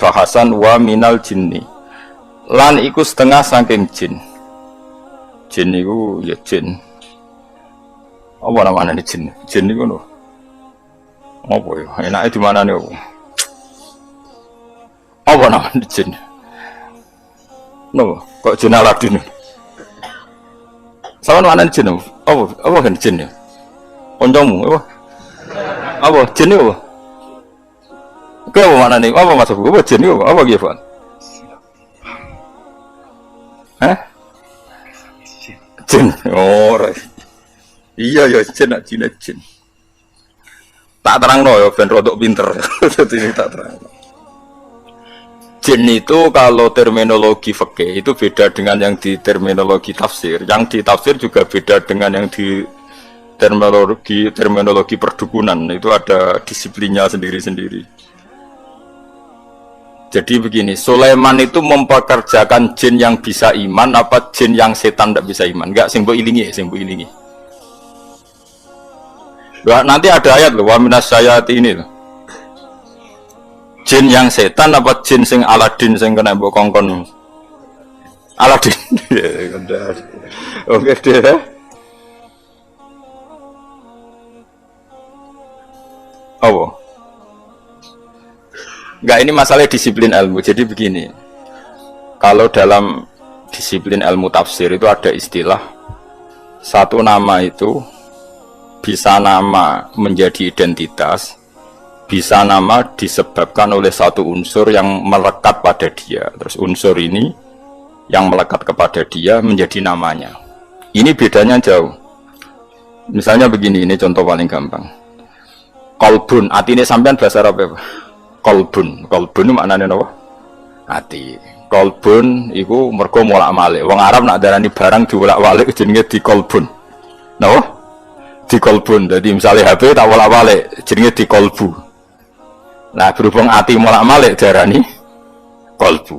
bahasan wa minal jinni. Lan iku setengah saking jin. Jin iku ya jin. Apa namanya ini jin? Jin iku lho. Apa ya? Enake di mana nih? Apa namanya jin? No, kok jin Aladin? Sama mana jin? Apa kan jin ya? Koncomu apa? Apa jin apa? Kau apa mana nih? Apa masuk? Apa jin apa? Apa gitu? Hah? Jin. Oh, iya ya jin. Tak terang no ya, ben rodok pinter. Ini tak terang. Jin itu kalau terminologi fikih itu beda dengan yang di terminologi tafsir. Yang di tafsir juga beda dengan yang di terminologi perdukunan. Itu ada disiplinnya sendiri-sendiri. Jadi begini, Sulaiman itu mempekerjakan jin yang bisa iman apa jin yang setan tidak bisa iman? Enggak, sing mbok ilingi. Wah, nanti ada ayat loh, wa minas sayati ini loh. Jin yang setan apa jin sing Aladin sing kena mbok kongkon? Aladin. Oke deh. Oh. Enggak, ini masalah disiplin ilmu. Jadi begini. Kalau dalam disiplin ilmu tafsir itu ada istilah satu nama itu bisa nama menjadi identitas, bisa nama disebabkan oleh satu unsur yang melekat pada dia. Terus unsur ini yang melekat kepada dia menjadi namanya. Ini bedanya jauh. Misalnya begini, ini contoh paling gampang. Kolbun, artinya sampean bahasa Arab apa? Kolbun itu maknanya apa? Hati. Kolbun itu mergo molak-malik. Wong Arab nak darani barang diwolak-walik jenenge di kolbun. Napa? Di kolbun. Jadi misalnya HP tak wolak-walik jenenge di kolbu. Nah, berhubung hati molak-malik darani kolbu.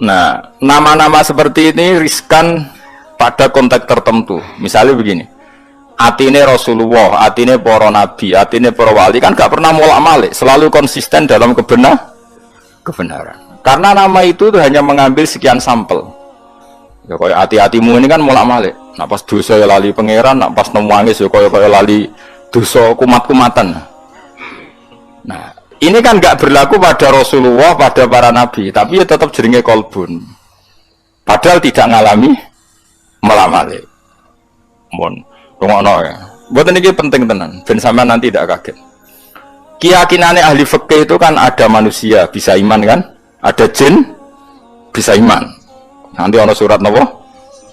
Nah, nama-nama seperti ini riskan pada konteks tertentu. Misalnya begini. Atine Rasulullah, atine para nabi, atine para wali kan gak pernah molak-malik, selalu konsisten dalam kebenaran. Karena nama itu hanya mengambil sekian sampel. Ya kayak hati-hatimu ini kan molak-malik. Nak pas dosa ya lali pangeran, nak pas nangis ya kayak lali dosa kumat-kumatan. Nah, ini kan gak berlaku pada Rasulullah, pada para nabi, tapi ya tetap jenenge kolbun. Padahal tidak ngalami molak-malik. Ngono ya. Buat ini penting tenan, ben sampean nanti tidak kaget. Keyakinannya ahli fikih itu kan ada manusia bisa iman kan? Ada jin bisa iman. Nanti ono surat napa?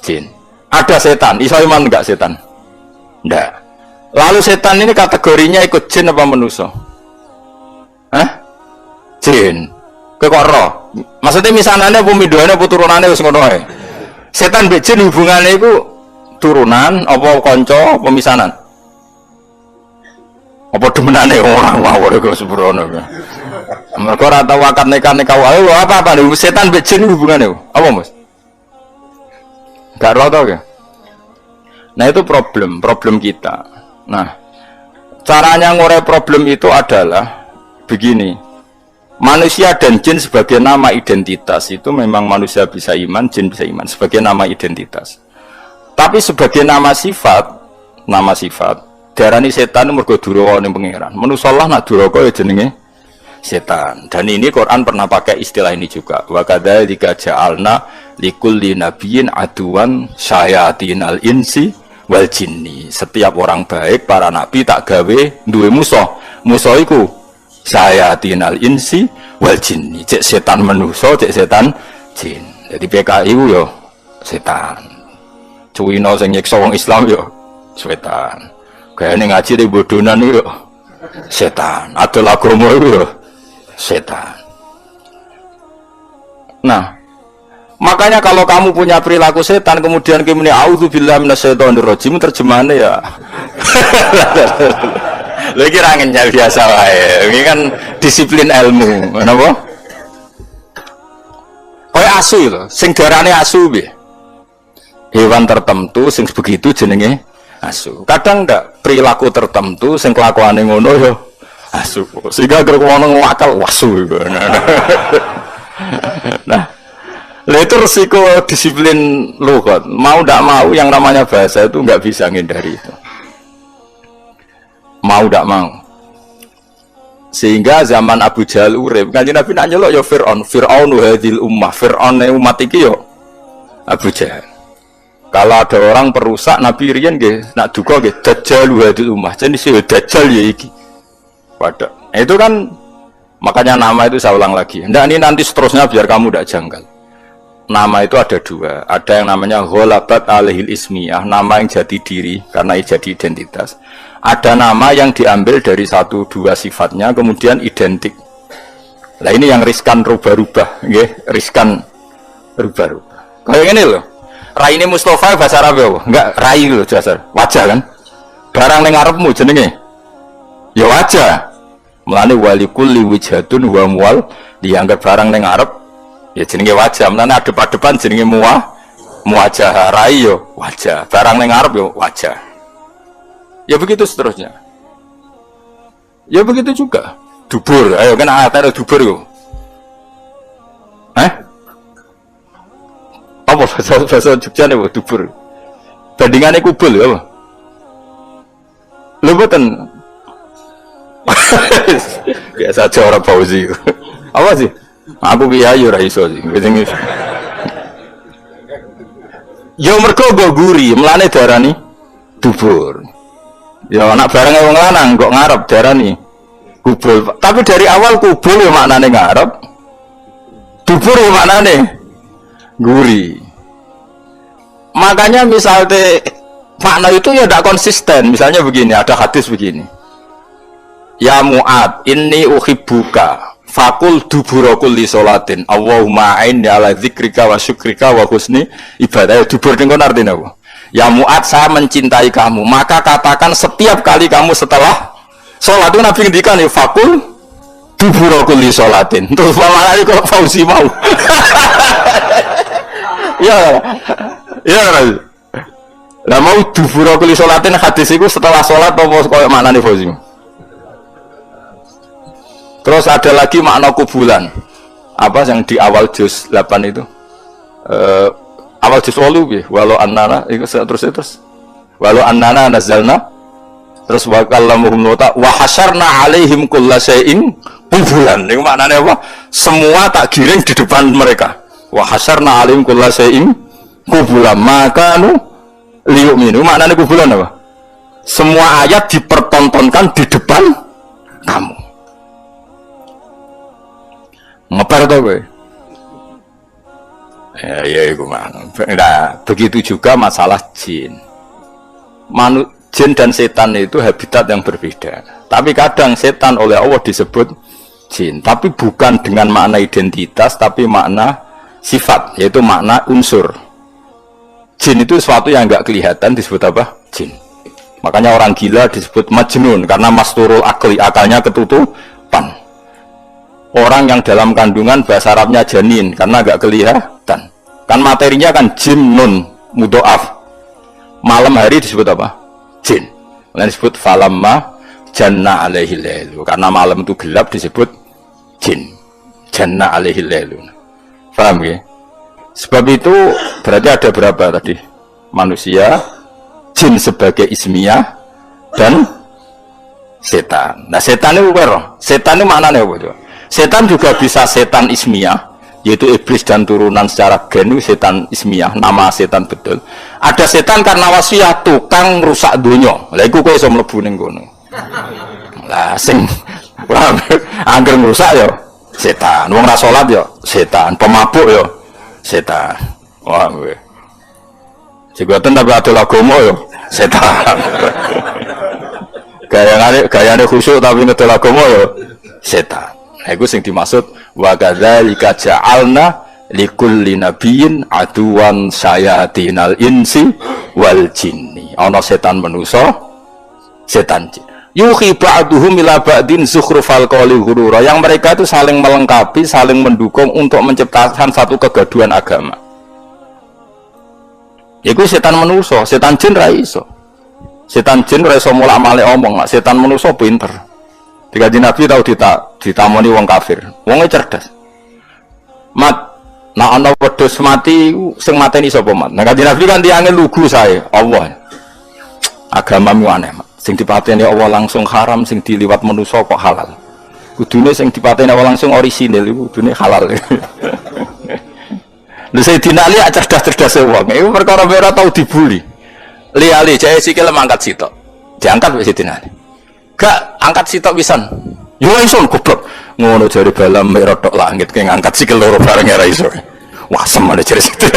Jin. Ada setan, iso iman enggak setan? Enggak. Lalu setan ini kategorinya ikut jin apa manusia? Hah? Jin. Kok roh? Maksudnya misanane apa midhoane apa turunane wis ngono ae. Setan mbek jin hubungane iku turunan apa kanca pemisanan apa demenane orang mawon kok sembrono mergo ora tau akad nikah wae apa setan mbek jin hubungane apa Mas gak ro tau ya. Nah itu problem kita. Nah caranya ngore problem itu adalah begini, manusia dan jin sebagai nama identitas itu memang manusia bisa iman, jin bisa iman sebagai nama identitas. Tapi sebagai nama sifat diarani setan mergo duraka ning pangeran. Manusa Allah nak duraka ya jenenge setan. Dan ini Quran pernah pakai istilah ini juga. Wa kadzalika ja'alna likulli nabiyyin aduwan syayatinal insi wal jinni. Setiap orang baik para nabi tak gawe duwe musuh. Musuh iku syayatinal insi wal jinni. Cek setan manusa, cek setan jin. Jadi PKI ku yo setan. Cuwino sing nyiksa wong Islam yo setan. Kayane ngaji di bodonan yo setan. Adol agama yo setan. Nah, makanya kalau kamu punya perilaku setan kemudian kamu muni auzubillahi minasyaitonirrajim terjemahannya ya. Lagi rangennya biasa wae. Ini kan disiplin ilmu, napa? Kowe asu lho, sing darane asu piye? Hewan tertentu sing begitu jenenge asu. Kadang ndak perilaku tertentu sing kelakuane ngono yo asu. Sehingga kalau ngomong wakal wasu. Nah, itu resiko disiplin lughat. Mau tidak mau yang namanya bahasa itu nggak bisa menghindari itu. Mau tidak mau. Sehingga zaman Abu Jahal urip, Kanjeng Nabi nak nyelok ya Fir'aun hadhil ummah, Fir'aun umat iki yo Abu Jahal. Kalau ada orang perusak Nabi riyen nggih nak duka nggih Dajjal hadhil ummah. Jadi sih Dajjal ya iki. Pada. Itu kan makanya nama itu saya ulang lagi. Ndak ini nanti seterusnya biar kamu tidak janggal. Nama itu ada dua. Ada yang namanya ghalabat alaihil ismiyah, nama yang jadi diri karena jadi identitas. Ada nama yang diambil dari satu dua sifatnya kemudian identik. Nah ini yang riskan rubah-rubah, nggih, riskan rubah-rubah. Kayak ini loh. Rai ini Mustafa bahasa Arab ya, enggak rai loh dasar. Wajah kan? Barang ning ngarepmu jenenge. Ya wajah. Mulane walikulli wijhatun wa muwal dianggap barang ning ngarep ya jenenge wajah. Mulane adep-adepan jenenge muwajah. Rai yo wajah. Barang ning ngarep yo wajah. Ya begitu seterusnya. Ya begitu juga. Dubur, ayo kan ada dubur yo. Apa bahasa Jogja nih dubur? Bandingannya kubul apa? Lu buatan. Biasa aja orang Fauzi. Apa sih? Aku kiai ora iso sih. Yo mergo go guri, mlane darani dubur. Ya anak bareng wong lanang kok ngarep darani kubul. Tapi dari awal kubul ya maknane ngarep. Dubur ya maknane guri. Makanya misalnya makna itu ya tidak konsisten. Misalnya begini, ada hadis begini. Ya Mu'ad, inni uhibbuka fakul dubura kulli sholatin Allahumma a'inni ala dzikrika wa syukrika wa husni ibadah. Dubur ini kan artinya apa? Ya Mu'ad, saya mencintai kamu, maka katakan setiap kali kamu setelah sholat itu Nabi ngendikan ya fakul dubura kulli sholatin. Terus malah kalau Fauzi mau ya lah mau dubura kulli sholatin hadis itu setelah sholat apa kayak maknanya Fauzi? Terus ada lagi makna kubulan. Apa yang di awal juz 8 itu? Awal juz 8 walau annana itu terus. Walau annana nazalna terus wa kallamuhum nota wa hasyarna alaihim kullasyai'in kubulan. Itu maknanya apa? Semua tak giring di depan mereka. Wa hasyarna alaihim kullasyai'in kubulan. Maka liyu'minu. Maknanya kubulan apa? Semua ayat dipertontonkan di depan kamu. Ngeper tau gue? Ya itu mana? Nah, begitu juga masalah jin. Jin dan setan itu habitat yang berbeda. Tapi kadang setan oleh Allah disebut jin. Tapi bukan dengan makna identitas, tapi makna sifat, yaitu makna unsur. Jin itu sesuatu yang enggak kelihatan disebut apa? Jin. Makanya orang gila disebut majnun karena masturul akli, akalnya ketutupan. Orang yang dalam kandungan bahasa Arabnya janin karena agak kelihatan. Kan materinya kan jin nun mudhoaf. Malam hari disebut apa? Jin. Lain disebut falamma janna alaihi lailu. Karena malam itu gelap disebut jin. Janna alaihi lailu. Paham ya? Sebab itu berarti ada berapa tadi? Manusia, jin sebagai ismiyah dan setan. Nah, setan itu apa? Setan itu maknanya apa itu? Setan juga bisa setan ismiyah, yaitu iblis dan turunan secara gen, setan ismiyah, nama setan betul. Ada setan karena wasiat tukang rusak dunia. Lah iku kowe iso mlebu ning kono. Lah sing angger rusak ya setan, wong ra salat ya setan, pemabuk ya setan. Wah kowe. Jigoten tapi adol agama ya setan. Gayane khusyuk tapi ngedol agama ya setan. Nah, itu yang dimaksud wa kadzalika ja'alna likulli nabiyyin aduwan sayatinal insi wal jinni. Ana setan manusa, setan jin. Yuhi ba'duhum ila ba'din zukhrufal qawli ghurura. Yang mereka itu saling melengkapi, saling mendukung untuk menciptakan satu kegaduhan agama. Iku setan manusa, setan jin ra iso. Setan jin ra iso mulak-malik omong, setan manusa pinter. Kanjeng Nabi tahu ditamoni wong kafir. Wonge cerdas. Mat, nah ana wedhus mati sing mateni sapa mat? Nah Kanjeng Nabi kan tiange lugu sae, Allah. Agamamu aneh, mat. Sing dipateni Allah langsung haram, sing diliwat manusa kok halal. Kudune sing dipateni Allah langsung orisinil iku kudune halal. Lha Sayyidina Ali cerdas-cerdas wong. Iku perkara ora tau dibuli. Li jae sikil mangkat sitok. Diangkat wis Sayyidina Ali. Gak angkat sitok pisan. Yo iso goblok. Ngono jare balam mek rotok langit ke ngangkat sikil loro bareng ora iso. Wah semane jare sitok.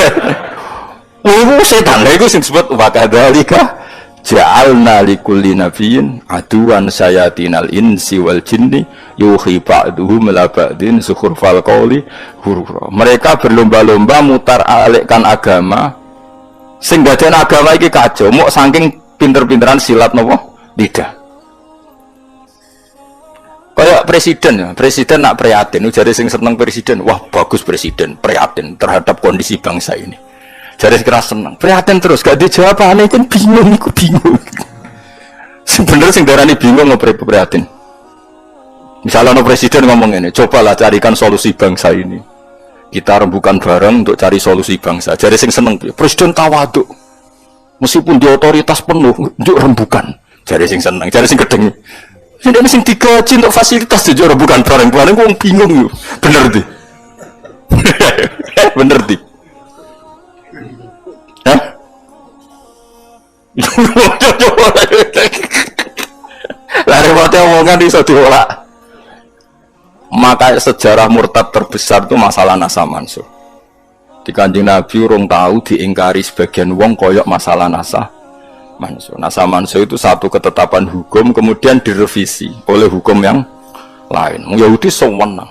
Oh setan lha iku sing disebut wa kadzalika ja'alna likulli nabiyyin aduwan sayatinal insi wal jinni yuhi ba'duhum la ba'din sukhrufal qawli hurura. Mereka berlomba-lomba mutar alikkan agama sing dadekne agama iki kacau mok saking pinter-pinteran silat napa lidah. Kayak presiden nak prihatin, jare sing seneng presiden, wah bagus presiden, prihatin terhadap kondisi bangsa ini. Jare keras seneng, prihatin terus, gak dijawabane kan bingung, iku bingung. Sebenarnya sing darani bingung ngopo prihatin. Misalnya presiden ngomong ini, cobalah carikan solusi bangsa ini. Kita rembukan bareng untuk cari solusi bangsa. Jare sing seneng, presiden tawaduk. Meskipun di otoritas penuh, untuk rembukan. Jare sing seneng, jare sing gedeng. Ini sing digaji untuk fasilitas jujur rembukan bareng-bareng, wong bingung. Bener di. Bener di. Hah? Lari waktu omongan iso diolak. Maka sejarah murtad terbesar itu masalah nasa mansuh. Di Kanjeng Nabi urung tahu diingkari sebagian wong koyok masalah nasa mansuh. Nasa mansuh itu satu ketetapan hukum kemudian direvisi oleh hukum yang lain. Yahudi sewenang.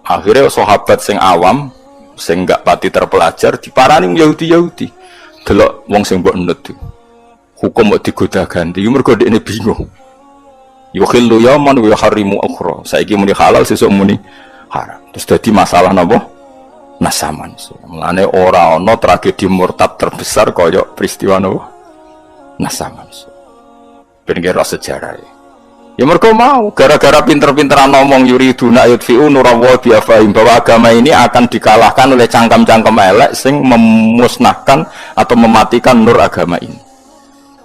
Akhirnya sahabat sing awam sing gak pati terpelajar diparani Yahudi delok wong sing mbok nut hukum mbok digoda ganti mergo dekne bingung yukhillu yaman wa yuharrimu ukhra saiki muni halal sesuk muni haram terus dadi masalah napa nasaman mulane ora ana tragedi murtad terbesar kaya peristiwa napa nasaman ben kira sejarah. Ya mereka mau, gara-gara pinter-pinteran ngomong yuriduna yudfi'u nurallahi biafahim bahwa agama ini akan dikalahkan oleh cangkem-cangkem elek sing memusnahkan atau mematikan nur agama ini.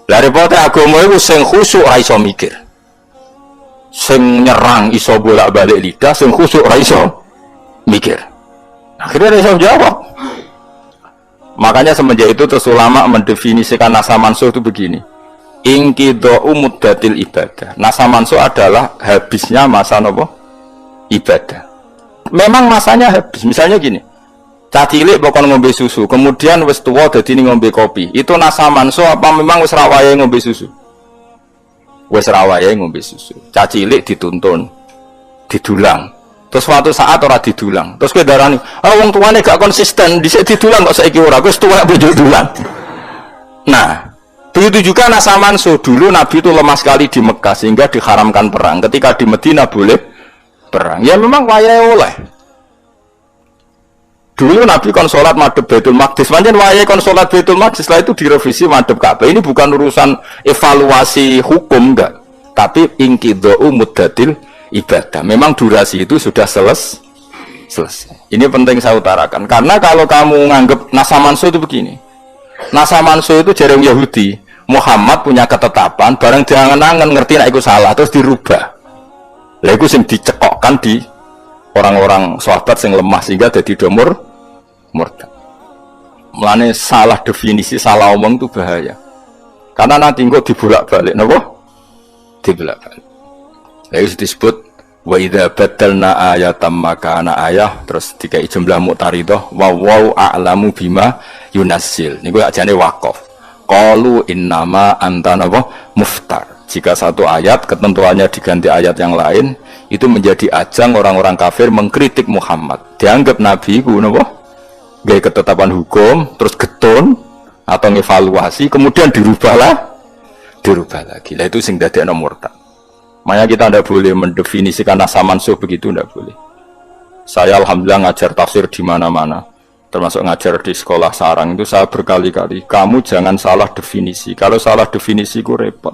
Dari pote agama itu sing khusyuk ra iso mikir. Sing nyerang iso bolak-balik lidah, sing khusyuk ra iso mikir. Akhirnya ra iso jawab. Makanya semenjak itu terus ulama mendefinisikan nasa mansuh itu begini. Inqidha'u muddatil ibadah. Nasa mansuh adalah habisnya masa nopo ibadah. Memang masanya habis. Misalnya gini, cah cilik pokon ngombe susu, kemudian wis tuwa dadi ngombe kopi. Itu nasa mansuh apa memang wis rawaye ngombe susu? Wis rawaye ngombe susu. Cah cilik dituntun, didulang. Terus suatu saat ora didulang. Terus kowe darani, "Ah wong tuane gak konsisten, dhisik didulang kok saiki ora." Wis tuwa bojo dulang. Nah, begitu juga nasa mansuh. Dulu Nabi itu lemah sekali di Mekah sehingga diharamkan perang. Ketika di Madinah boleh perang. Ya memang wayahe oleh. Dulu Nabi kon salat madhep Baitul Maqdis. Pancen wayahe kon salat Baitul Maqdis, setelah itu direvisi madhep Ka'bah. Ini bukan urusan evaluasi hukum enggak, tapi inqidha'u muddatil ibadah. Memang durasi itu sudah selesai. Ini penting saya utarakan. Karena kalau kamu nganggap nasa mansuh itu begini. Nasa mansuh itu jarang Yahudi. Muhammad punya ketetapan, bareng jangan-jangan ngerti nek iku salah terus dirubah. Lha iku sing dicekokkan di orang-orang sahabat sing lemah sehingga dadi domur murtad. Mulane salah definisi, salah omong itu bahaya. Karena nanti engko dibolak-balik napa? Dibolak-balik. Lha itu disebut wa idza baddalna ayatam makana ayah terus dikai jumlah muqtaridah wa wau a'lamu bima yunazzil. Niku ajane waqaf. Qalu innama anta napa muftar. Jika satu ayat ketentuannya diganti ayat yang lain, itu menjadi ajang orang-orang kafir mengkritik Muhammad. Dianggap nabi ku napa? Gawe ketetapan hukum terus getun atau ngevaluasi kemudian dirubah lagi. Lah itu sing dadekno murtad. Makanya kita tidak boleh mendefinisikan nasa mansuh begitu, tidak boleh. Saya alhamdulillah ngajar tafsir di mana-mana, termasuk ngajar di sekolah sarang itu saya berkali-kali, kamu jangan salah definisi. Kalau salah definisi itu repot.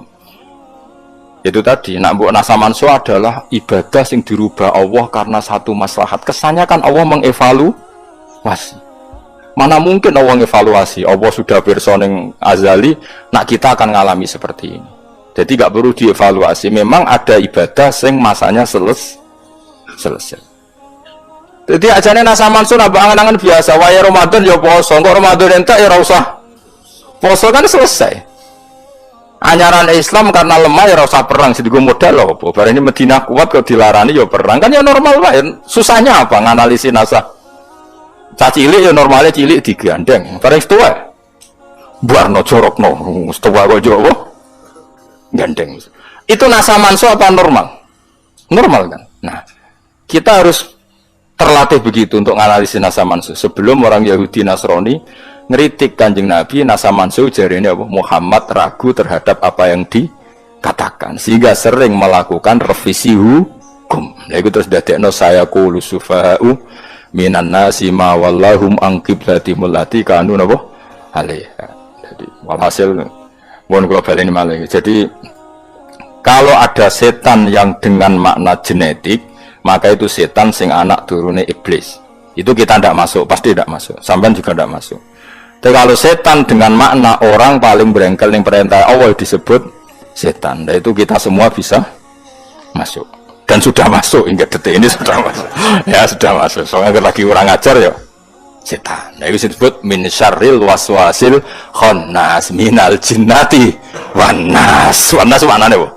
Itu tadi, nak mbok nasa manso adalah ibadah sing dirubah Allah karena satu maslahat. Kesannya kan Allah mengevaluasi. Mana mungkin Allah mengevaluasi? Allah sudah pirsa ning azali, nak kita akan ngalami seperti ini. Jadi gak perlu dievaluasi. Memang ada ibadah sing masanya selesai. Jadi ajane nasa manso nambah angan-angan biasa. Waya Ramadan ya poso, kok Ramadan entek ya ora usah poso kan selesai. Anyaran Islam karena lemah ya ora usah perang, sedigo modal lho apa. Bar ini Madinah kuat kok dilarani ya perang. Kan ya normal wae. Susahnya apa nganalisis nasa? Cilik ya normalnya cilik digandeng. Bareng setua. Buarno jorokno, setua kok jowo. Gandeng. Itu nasa manso apa normal? Normal kan. Nah, kita harus terlatih begitu untuk nganalisis nasa manso. Sebelum orang Yahudi Nasrani ngeritik Kanjeng Nabi, nasa manso jarene apa? Muhammad ragu terhadap apa yang dikatakan sehingga sering melakukan revisi hukum. Nah, itu terus dadekno saya qulu sufa'u minan nasi ma wallahum an qiblatimul lati kanu napa alaiha. Jadi walhasil mohon kula baleni malih. Jadi kalau ada setan yang dengan makna genetik, maka itu setan sing anak turune iblis. Itu kita tidak masuk, pasti tidak masuk. Sampean juga tidak masuk. Tapi kalau setan dengan makna orang paling berengkel yang perintah Allah disebut setan. Dan itu kita semua bisa masuk. Dan sudah masuk hingga detik ini sudah masuk. Ya sudah masuk. Soalnya lagi orang ajar ya setan. Nah itu disebut min syarril waswasil khannas minal jinnati wan nas. Wan nas maknane apa?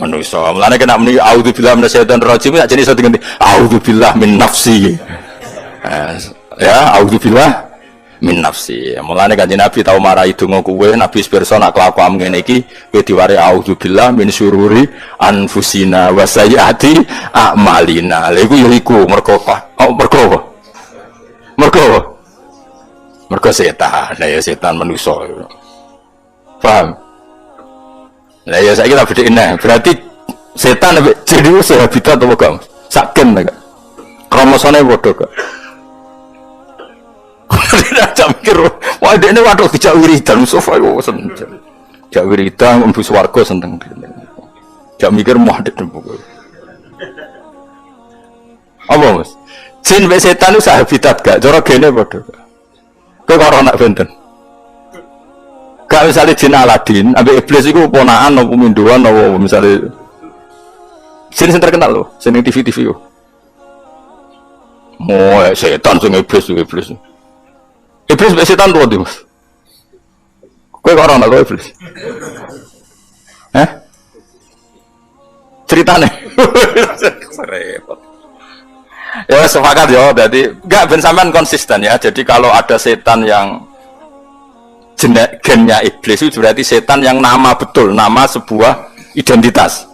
Manusia. Mulane kena muni auzubillahi minasyaitonir rajim ya jenis dengan auzubillahi min nafsi. Ya auzubillahi min nafsi. Mulane kanjeng Nabi tau marahi donga kuwe Nabi pirsa nak kelakuan ngene iki kowe diwari auzubillahi min syururi anfusina wa sayyiati a'malina. Lha iku ya iku mergo mergo setan. Nah ya setan manusia. Paham? Lah ya saiki tak bedhekne. Berarti setan nek jadi habitat apa gak? Saken gak? Kromosone padha gak? Tidak mikir, wah dia ini waduh dijak wiridan, Mustafa itu seneng. Jak wiridan, mlebu swarga seneng. Jak mikir mau ada buku. Apa mas? Jin be setan itu sahabitat gak? Cara gene padha gak? Kowe karo anak benten. Gak misalnya jin Aladin, ambek iblis itu ponakan apa minduan apa misalnya. Jin sing terkenal lho, sing TV-TV yo. Oh, setan sing iblis. Iblis mbek setan tuwa ndi, Mas? Kowe kok ora ana kok iblis? Ceritane. Repot. Ya sepakat ya, jadi enggak ben sampean konsisten ya. Jadi kalau ada setan yang gennya iblis itu berarti setan yang nama betul, nama sebuah identitas.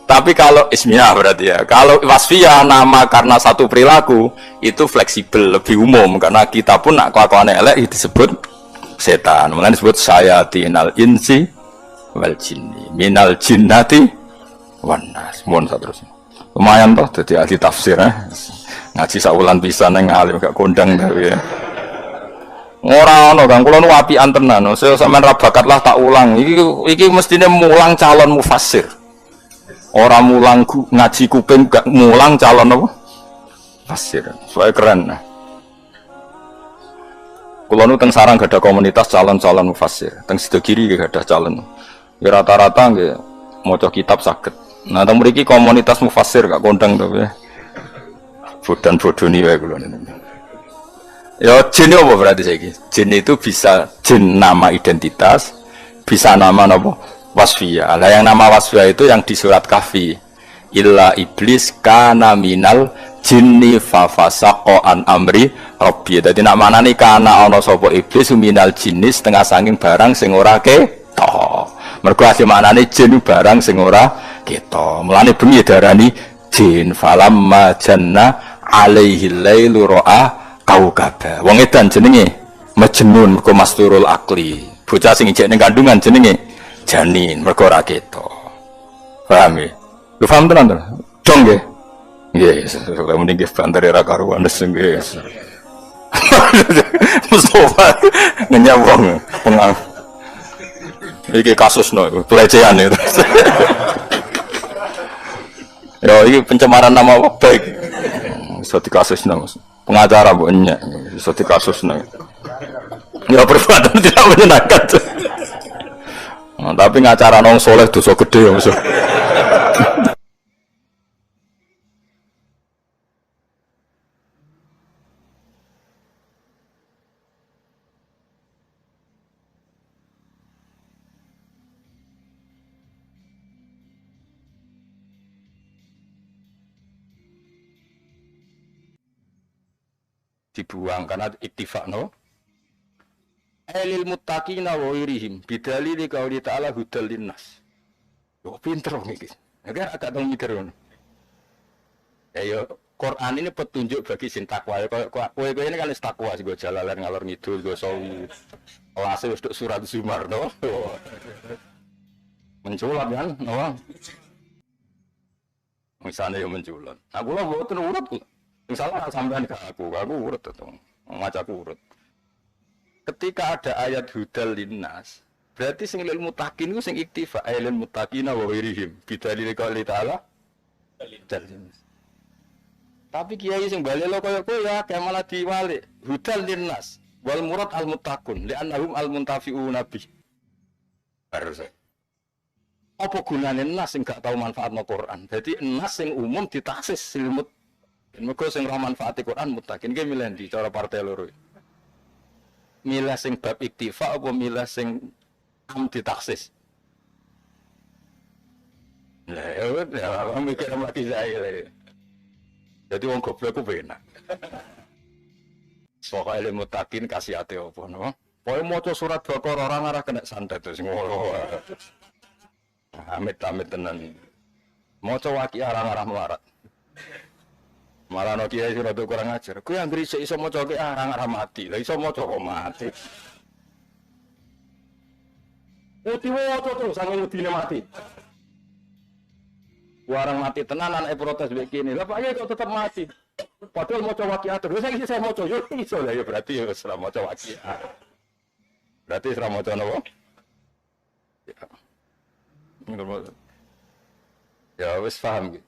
Tapi kalau ismiyah berarti ya, kalau wasfiyah nama karena satu perilaku itu fleksibel, lebih umum karena kita pun nak kelakuan elek disebut setan. Mulanya disebut sayatinal insi wal jinni minal jinnati wan nas. Mohon terus. Lumayan toh jadi ahli tafsir ngaji saulan pisan nang alim gak kondang tapi ya. Ora ono Kang, kula nu apian tenan. Saya sampean ra bakat lah tak ulang. Iki mestine mulang calon mufassir. Orang mulang ngaji kuping gak mulang calon apa? Fasir. Soalnya keren. Nah. Kulo nu teng sarang gak ada komunitas calon-calon mufassir. Teng sida kiri gak ada calon. Ya rata-rata nggih maca kitab saged. Nah, teng mriki komunitas mufassir gak kondang to ya. Bodan-bodoni wae kula niku. Ya jin apa berarti saiki? Jin itu bisa jin nama identitas, bisa nama napa? Wasfiyah. Lah yang nama wasfiyah itu yang di surat Kahfi. Illa iblis kana minal jinni fa fasaqa an amri rabbi. Dadi nak manane kana ana sapa iblis minal jinni setengah saking barang sing ora ketok. Mergo asli maknane jin barang sing ora ketok. Mulane bengi darani jin falamma janna alaihi lailu ra'a kaukaba. Wong edan jenenge majnun mergo masturul akli. Bocah sing ijek ning kandungan jenenge janin mergo ora ketok. Paham ya? Lu paham tenan to? Dong nggih. Nggih, sampe mending nggih banter ora karuan nggih. Mustafa nyawang pengang. Iki kasus no, pelecehan itu. Ya, ini pencemaran nama baik. Iso dikasus no, pengacara bukannya, iso dikasus no. Ya perbuatan tidak menyenangkan. Nah, tapi ngacara nong soleh dosa gede ya musuh. Dibuang karena iktifak no. Ailil muttaqina wa wirihim bidalili qauli ta'ala hudal linnas. Yo pinter wong iki. Nek agak tau mikir ngono. Ya Quran ini petunjuk bagi sin takwa. Kowe ini kan wis takwa sing go jalalan ngalor ngidul go sawu. Kelas wis surat Zumar no. Menculat kan, no. Misalnya yo menculat. Aku lho mboten urut. Misalnya sampean ke aku urut to. Macaku urut. Ketika ada ayat hudal linnas, berarti sing lil muttaqin ku sing iktifa lil muttaqina wa wirihim bidalil qouli ta'ala hudal linnas. Tapi kiai sing bali lo koyo kowe ya kayak malah diwalik hudal linnas wal murad al muttaqun li'annahum al muntafi'una bi. Harus. Apa gunane nas sing gak tau manfaatno Quran? Dadi nas sing umum ditaksis silmut. Mergo sing ora manfaati Quran muttaqin ki milih ndi cara partai loro. Milah sing bab iktifa apa milah sing am ditaksis. Lah ya mikir mati saya. Jadi wong goblok ku penak. Soale ilmu takin kasih ate apa no. Pokoke maca surat Baqarah ora ngarah kena santet terus ngono. Amit-amit tenan. Maca waqiah ora ngarah melarat. Malah no kiai sing rada kurang ajar. Kowe anggere iso maca ki arang-arang mati. Lah iso maca kok mati. Waca terus sange udine mati. Warang mati tenanan protes mbek kene. Lah Pak Yai kok tetep mati. Padahal maca waqiah terus saiki saya maca yo iso lah ya berarti ya wis ora maca waqiah. Berarti ora maca napa? Ya wis paham gitu.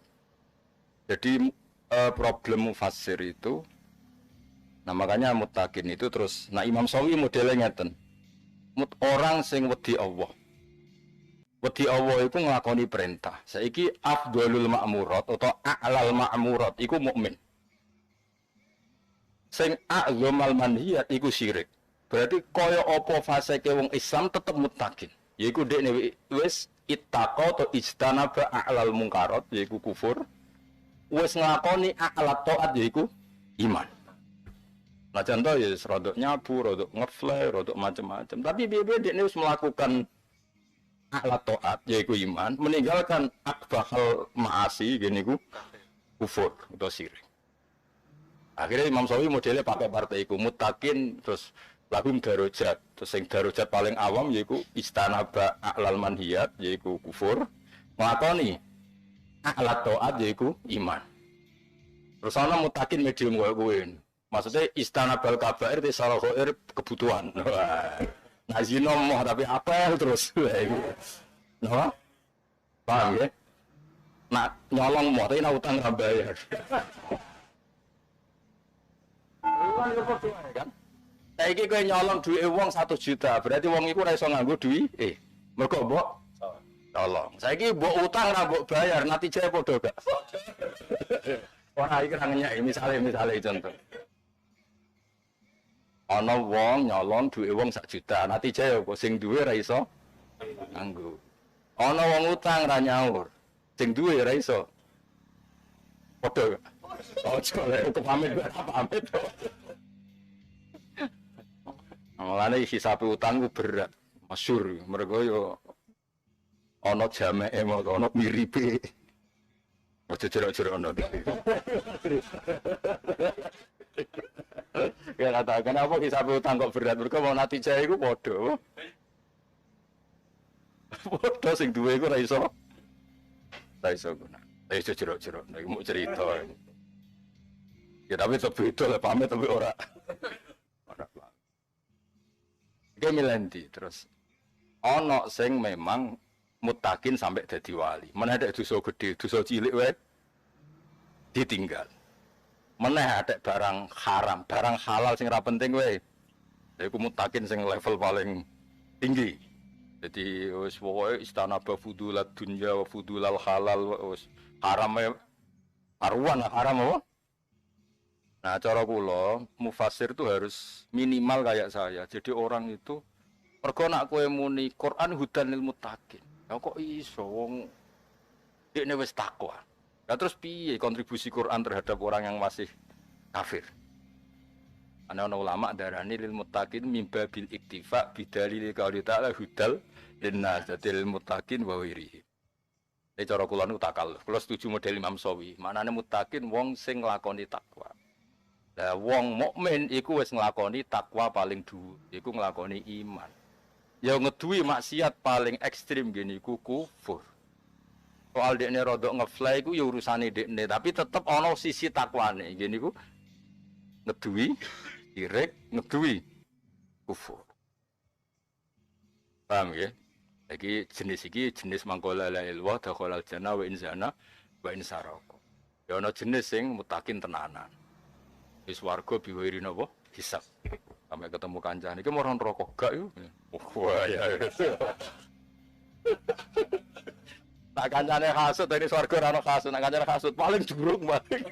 Jadi problem mufassir itu, nah makanya muttaqin itu terus, nah Imam Syafi'i modelnya ngeten, orang sing wedi Allah itu nglakoni perintah. Saiki afdhalul ma'murat atau a'lal ma'murat iku mukmin. Sing a'zamal manhiyat iku syirik. Berarti kaya apa faseke wong Islam tetep muttaqin. Yaiku dekne wis ittaqa atau ijtanaba a'lal munkarat yaiku kufur. Wes nglakoni alat taat yaiku iman. Nah contoh ya rodok nyabu, rodok ngeflare, rodok macam-macam. Tapi biar dia wis melakukan alat taat yaiku iman, meninggalkan akbahal maasi gini ku kufur atau syirik. Akhirnya Imam Syafi'i modelnya pakai partai iku muttaqin terus lahum darajat. Terus yang darajat paling awam yaiku istanaba a'lal manhiyat yaiku kufur, nglakoni alat taat yaiku iman. Terus ana mutakin medium kowe. Maksudnya istana bal kabair di salah khair kebutuhan. Nah zina moh tapi apel terus. Nah. Paham ya? Nak nyolong moh tapi nak utang ra bayar. Kan? Saiki kowe nyolong duit wong 1 juta, berarti wong iku ora iso nganggo duit. Mergo mbok tolong. Saiki mbok utang ra mbok bayar, nanti jae padha gak. Ora iki ra ngenyek, misale contoh. Ana wong nyolong duwe wong 1 juta, nanti jae apa sing duwe ra iso nganggo. Ana wong utang ra nyaur, sing duwe ra iso. Padha gak? Ojo lek pamit pamit. Mulane hisab utang ku berat, masyhur mergo yo ana jameke ana miripe. Ojo jerok-jerok ono. Ya katakan apa hisab utang kok berat mergo mau natijah iku padha. Padha sing duwe iku ora iso. Ora iso guna. Iso jerok-jerok nek mau cerita. Ya tapi tetep beda lah pamit tapi ora. Ora. Iki milenti terus Ono sing memang mutakin sampai dadi wali. Mana ada dosa gede, dosa cilik wae ditinggal. Mana ada barang haram, barang halal sing ra penting wae. Iku mutakin sing level paling tinggi. Jadi wis pokoke istana bafudulat dunya wa fudulal halal wis haram ya karuan haram apa? Nah, cara kula mufasir itu harus minimal kayak saya. Jadi orang itu mergo nak kowe muni Quran hudan lil muttaqin. Ya kok iso wong dekne wis takwa. Lah terus piye kontribusi Quran terhadap orang yang masih kafir? Ana ulama darani lil muttaqin mimba bil iktifa bidalil qauli ta'ala hudal linnas lil muttaqin wa wirihi. Nek cara kula niku takal. Kula setuju model Imam Sawi. Manane muttaqin wong sing nglakoni takwa. Lah wong mukmin iku wis nglakoni takwa paling dhuwur, iku nglakoni iman. Ya ngeduwi maksiat paling ekstrim gini iku kufur. Soal dekne rodok ngefly iku ya urusane dekne, tapi tetep ana sisi takwane. Gini iku ngeduwi direk ngeduwi kufur. Paham ya? Lagi jenis iki jenis mangkola la ilwa dakhalal jannah wa inzana wa insaraka. Ya ana jenis sing mutakin tenanan. Wis warga biwiri napa? Hisab. Sampai ketemu kancane iki moron rokok gak yo. Wah ya. Tak kancane hasud dari swarga ora ono hasud, nak kancane hasud paling juruk paling.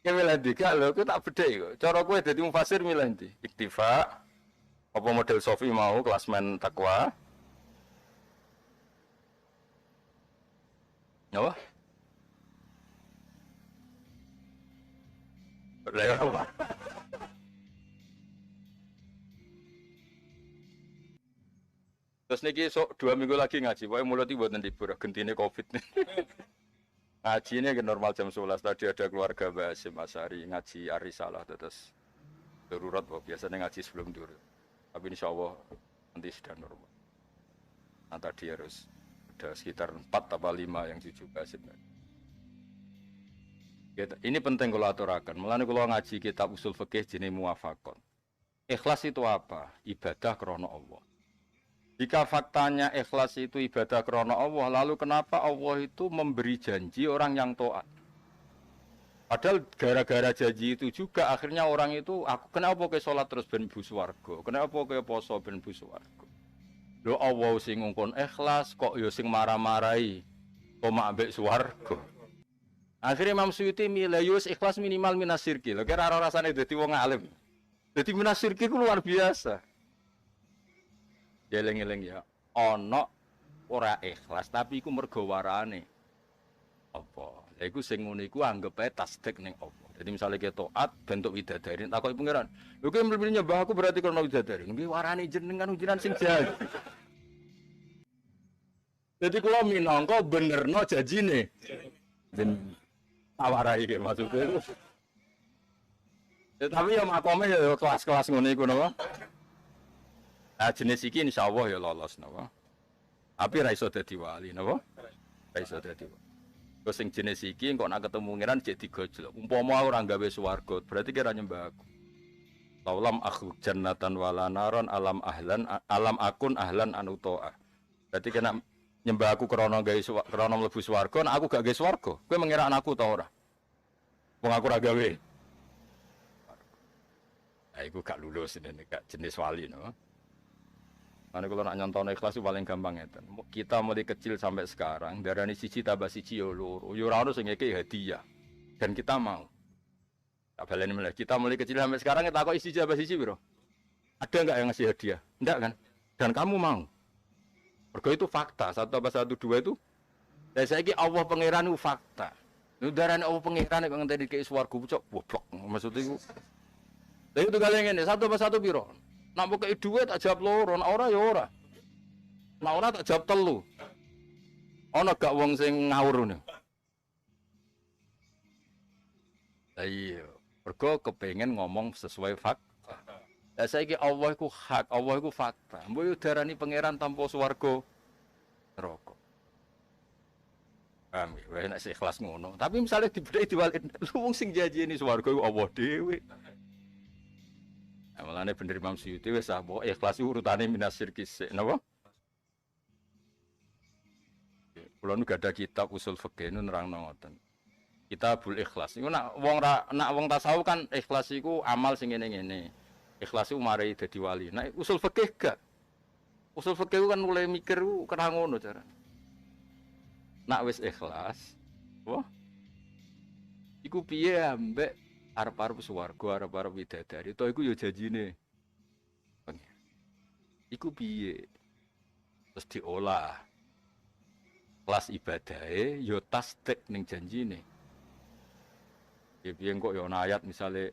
Ya milih tiga lho, aku tak bedhe kok. Cara kowe dadi mufasir milih ndi? Iktifa apa model Sofi mau klasmen takwa? Apa? Lah apa? Terus niki sok 2 minggu lagi ngaji, pokoknya mulai tiba nanti libur, gentine Covid nih. Ngaji ini ke normal jam 11 tadi ada keluarga Mbak Hasim Asari ngaji Arisalah terus darurat kok biasanya ngaji sebelum tidur. Tapi insya Allah nanti sudah normal. Nah tadi harus ada sekitar 4 atau 5 yang jujur Mbak Hasim. Ini penting kalau aturakan. Mulane kalau ngaji kitab usul fikih jenis muwafaqat. Ikhlas itu apa? Ibadah krana Allah. Jika faktanya ikhlas itu ibadah krana Allah, lalu kenapa Allah itu memberi janji orang yang taat? Padahal gara-gara janji itu juga akhirnya orang itu, aku kenapa ke sholat terus ben bu swarga? Kenapa ke poso ben bu swarga? Lho Allah sing ngongkon ikhlas kok ya sing marah-marahi kok mak ambek swarga. Akhirnya Imam Suyuti milih yus ikhlas minimal minas syirki. Lho kira rasane dadi wong alim. Dadi minas syirki ku luar biasa. Jeleng-jeleng ya, ono ora ikhlas tapi iku mergo warane apa? Lha iku sing ngono iku anggap ae tasdik ning apa. Jadi misalnya kita taat bentuk widadari, takoki pangeran. Lho kowe mlebu nyembah aku berarti krana widadari. Nggih warane jenengan ujian sing jahat. Jadi kula minangka benerno janjine. Den tawarai iki maksudnya. Ya, tapi ya makome ya kelas-kelas ngono iku napa? Nah, jenis iki insyaallah ya lolos napa. Tapi ra iso dadi wali napa? Ra iso dadi wali. Terus sing jenis iki kok nak ketemu ngiran cek digojlok. Umpama ora gawe swarga, berarti kira nyembah aku. Laulam akhluk jannatan wala naron alam akun ahlan anutoa. Berarti kena nyembah aku krana gawe krana mlebu swarga, nek aku gak gawe swarga, kowe mengira anakku ta ora? Wong aku ora gawe. Nah, iku gak lulus ini gak jenis wali no. Karena kalau nak nyontoh ikhlas itu paling gampang ya. Kita mulai kecil sampai sekarang, darani siji tambah siji yo loro. Yo ora ono sing ngekeki hadiah. Dan kita mau. Tak baleni mulai. Kita mulai kecil sampai sekarang kita kok siji tambah siji piro? Ada enggak yang ngasih hadiah? Enggak kan? Dan kamu mau. Mergo itu fakta. 1 tambah 1 2 itu. Dan saiki Allah pangeran itu fakta. Itu darani Allah pangeran kok ngenteni ke swarga cok goblok. Maksud iku. Lha itu kalian ngene, 1 tambah 1 piro? Nak mau kei duit tak jawab loro, nak ora ya ora. Nak ora tak jawab telu. Ana gak wong sing ngawur ngono. Lah iya, mergo kepengin ngomong sesuai fakta. Lah saiki Allah iku hak, Allah iku fakta. Mbok yo darani pangeran tanpa swarga neraka. Paham ya, wis nek ikhlas ngono. Tapi misalnya dibedheki diwalik, wong sing janjeni swarga iku Allah dhewe. Nah, malahnya bener Imam Suyuti wis ah pokoke ikhlas urutane minasir kisik napa? Kulo nu gak ada kitab usul fikih nu nerangno ngoten. Kitabul Ikhlas. Iku nak wong tasawuf kan ikhlas iku amal sing ngene-ngene. Ikhlas iku mari dadi wali. Nah usul fikih gak. Usul fikih kan mulai mikir ku kena ngono cara. Nak wis ikhlas, wah, iku piye ambek arep-arep swarga, arep-arep widadari. To iku yo janjine. Iku piye? Terus diolah. Kelas ibadahe yo tasdik ning janjine. Ya biyen kok ya ana ayat misale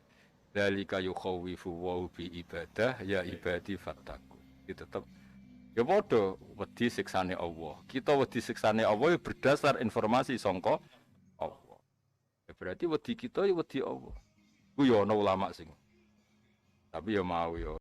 dzalika yukhawifu wa bi ibadah ya ibadi fattaku. Itu tetep ya padha wedi siksane Allah. Kita wedi siksane Allah ya berdasar informasi sangka Allah. Ya berarti wedi kita ya wedi Allah. Ku ya ana ulama sing tapi ya mau ya